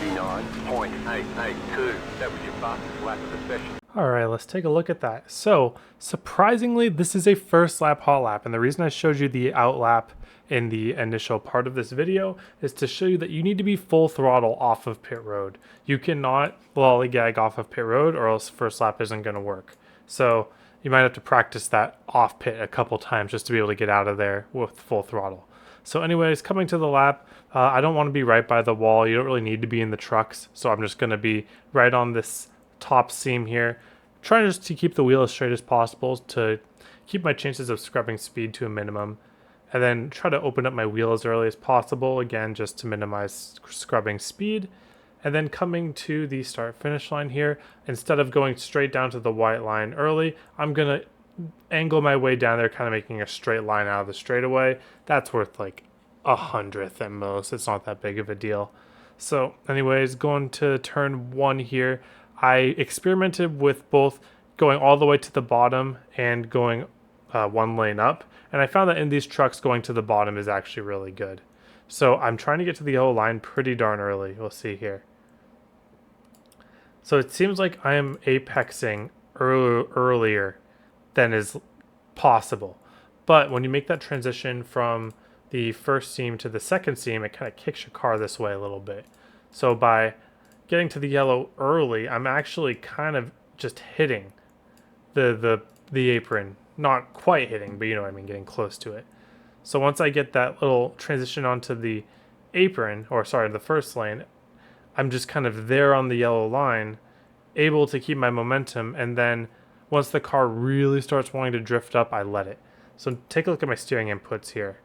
39.882. That was your fastest lap of the session. Alright, let's take a look at that. So, surprisingly, this is a first lap hot lap, and the reason I showed you the out lap in the initial part of this video is to show you that you need to be full throttle off of pit road. You cannot lollygag off of pit road or else first lap isn't going to work. So, you might have to practice that off pit a couple times just to be able to get out of there with full throttle. So anyways, coming to the lap, I don't want to be right by the wall. You don't really need to be in the trucks, so I'm just going to be right on this top seam here, trying just to keep the wheel as straight as possible to keep my chances of scrubbing speed to a minimum, and then try to open up my wheel as early as possible, again just to minimize scrubbing speed. And then coming to the start finish line here, instead of going straight down to the white line early, I'm gonna angle my way down there, kind of making a straight line out of the straightaway. That's worth like 100th at most. It's not that big of a deal. So anyways, going to turn 1 here, I experimented with both going all the way to the bottom and going 1 lane up, and I found that in these trucks going to the bottom is actually really good. So I'm trying to get to the yellow line pretty darn early. We'll see here. So it seems like I am apexing earlier than is possible. But when you make that transition from the first seam to the second seam, it kind of kicks your car this way a little bit. So by getting to the yellow early, I'm actually kind of just hitting the apron. Not quite hitting, but you know what I mean, getting close to it. So once I get that little transition onto the apron, or sorry, the first lane, I'm just kind of there on the yellow line, able to keep my momentum, and then once the car really starts wanting to drift up, I let it. So take a look at my steering inputs here.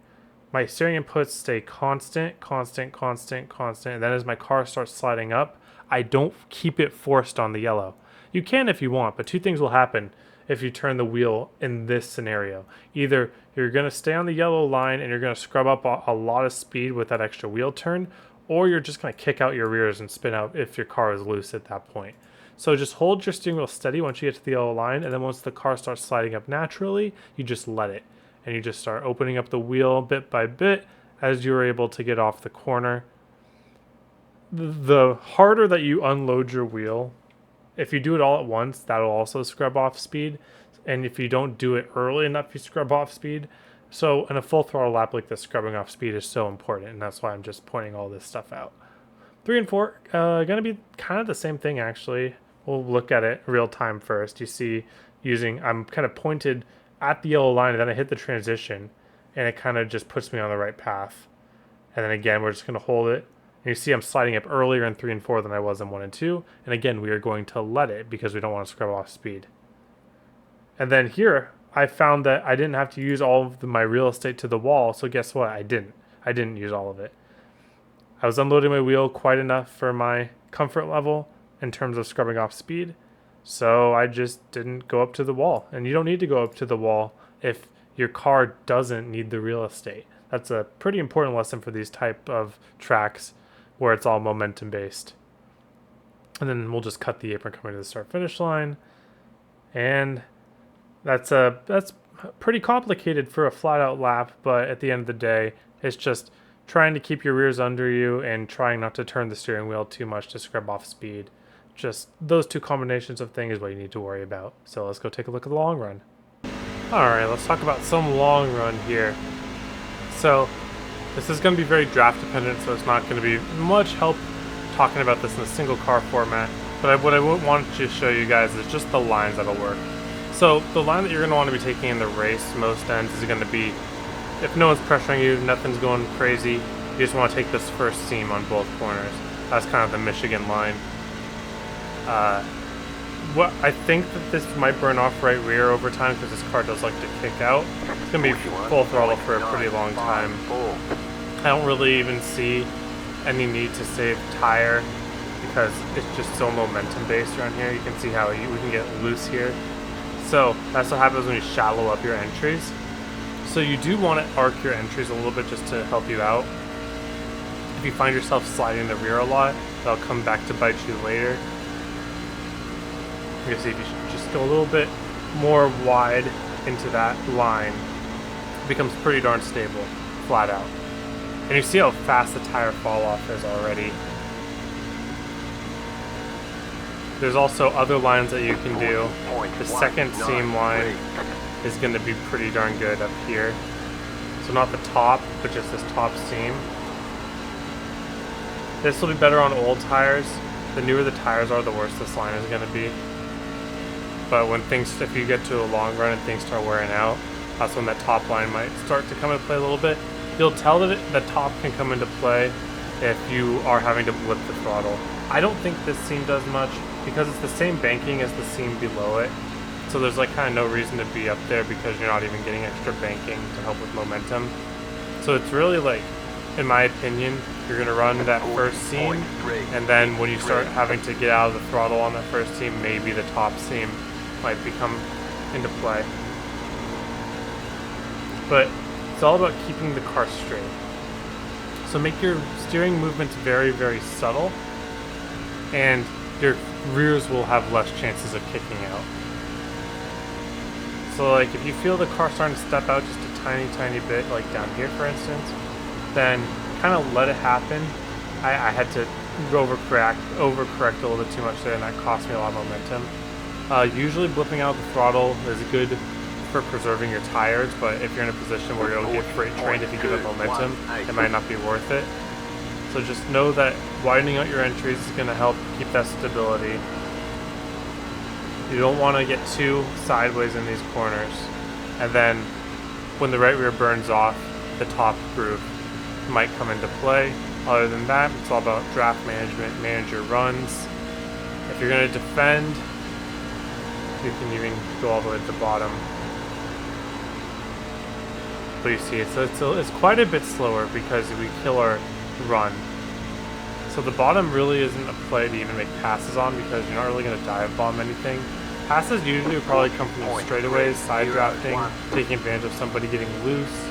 My steering inputs stay constant, and then as my car starts sliding up, I don't keep it forced on the yellow. You can if you want, but two things will happen if you turn the wheel in this scenario. Either you're going to stay on the yellow line and you're going to scrub up a lot of speed with that extra wheel turn, or you're just going to kick out your rears and spin out if your car is loose at that point. So just hold your steering wheel steady once you get to the yellow line, and then once the car starts sliding up naturally, you just let it. And you just start opening up the wheel bit by bit as you're able to get off the corner. The harder that you unload your wheel, if you do it all at once, that'll also scrub off speed. And if you don't do it early enough, you scrub off speed. So in a full throttle lap like this, scrubbing off speed is so important, and that's why I'm just pointing all this stuff out. 3 and 4, gonna be kind of the same thing actually. We'll look at it real time first. You see, I'm kind of pointed at the yellow line, and then I hit the transition, and it kind of just puts me on the right path. And then again, we're just gonna hold it. And you see I'm sliding up earlier in 3 and 4 than I was in 1 and 2. And again, we are going to let it because we don't want to scrub off speed. And then here, I found that I didn't have to use all of my real estate to the wall. So guess what? I didn't use all of it. I was unloading my wheel quite enough for my comfort level in terms of scrubbing off speed. So I just didn't go up to the wall. And you don't need to go up to the wall if your car doesn't need the real estate. That's a pretty important lesson for these type of tracks where it's all momentum based. And then we'll just cut the apron coming to the start finish line. And that's pretty complicated for a flat out lap, but at the end of the day, it's just trying to keep your rears under you and trying not to turn the steering wheel too much to scrub off speed. Just those two combinations of things is what you need to worry about. So let's go take a look at the long run. Alright, let's talk about some long run here. So this is going to be very draft dependent, so it's not going to be much help talking about this in a single car format. But what I want to show you guys is just the lines that'll work. So the line that you're going to want to be taking in the race most ends is going to be, if no one's pressuring you, nothing's going crazy, you just want to take this first seam on both corners. That's kind of the Michigan line. What I think that this might burn off right rear over time because this car does like to kick out. It's going to be full throttle for a pretty long time. I don't really even see any need to save tire because it's just so momentum based around here. You can see how we can get loose here. So that's what happens when you shallow up your entries. So you do want to arc your entries a little bit just to help you out. If you find yourself sliding the rear a lot, that'll come back to bite you later. You can see if you should just go a little bit more wide into that line, it becomes pretty darn stable, flat out. And you see how fast the tire fall off is already. There's also other lines that you can do. The second seam line is going to be pretty darn good up here. So not the top, but just this top seam. This will be better on old tires. The newer the tires are, the worse this line is going to be. But when things, if you get to a long run and things start wearing out, that's when that top line might start to come into play a little bit. You'll tell that the top can come into play if you are having to blip the throttle. I don't think this seam does much because it's the same banking as the seam below it. So there's like kind of no reason to be up there because you're not even getting extra banking to help with momentum. So it's really like, in my opinion, you're going to run that first seam, and then when you start having to get out of the throttle on that first seam, maybe the top seam might become into play. But it's all about keeping the car straight. So make your steering movements very, very subtle, and your rears will have less chances of kicking out. So like if you feel the car starting to step out just a tiny, tiny bit, like down here for instance, then kind of let it happen. I had to overcorrect a little bit too much there, and that cost me a lot of momentum. Usually blipping out the throttle is good for preserving your tires, but if you're in a position where you'll get freight trained if you give it momentum, it might not be worth it. So just know that widening out your entries is going to help keep that stability. You don't want to get too sideways in these corners, and then when the right rear burns off, the top groove might come into play. Other than that, it's all about draft management, manage your runs. If you're going to defend, you can even go all the way to the bottom. But you see, it's quite a bit slower because we kill our run. So the bottom really isn't a play to even make passes on because you're not really going to dive bomb anything. Passes usually will probably come from straightaways, side drafting, taking advantage of somebody getting loose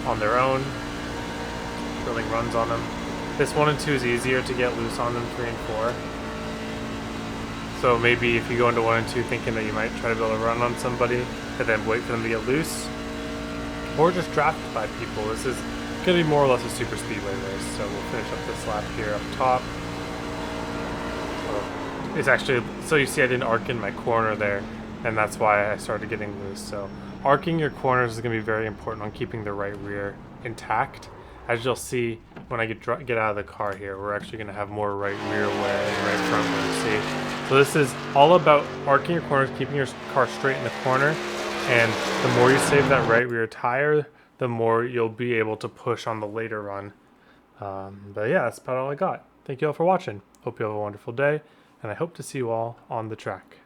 on their own, building runs on them. This 1 and 2 is easier to get loose on than 3 and 4. So maybe if you go into 1 and 2 thinking that you might try to build a run on somebody and then wait for them to get loose, or just draft by people. This is going to be more or less a super speedway race, so we'll finish up this lap here up top. So it's actually, so you see I didn't arc in my corner there, and that's why I started getting loose. So arcing your corners is going to be very important on keeping the right rear intact. As you'll see when I get out of the car here, we're actually going to have more right rear wear and right front wear, see? So this is all about arcing your corners, keeping your car straight in the corner, and the more you save that right rear tire, the more you'll be able to push on the later run. But yeah, that's about all I got. Thank you all for watching. Hope you have a wonderful day, and I hope to see you all on the track.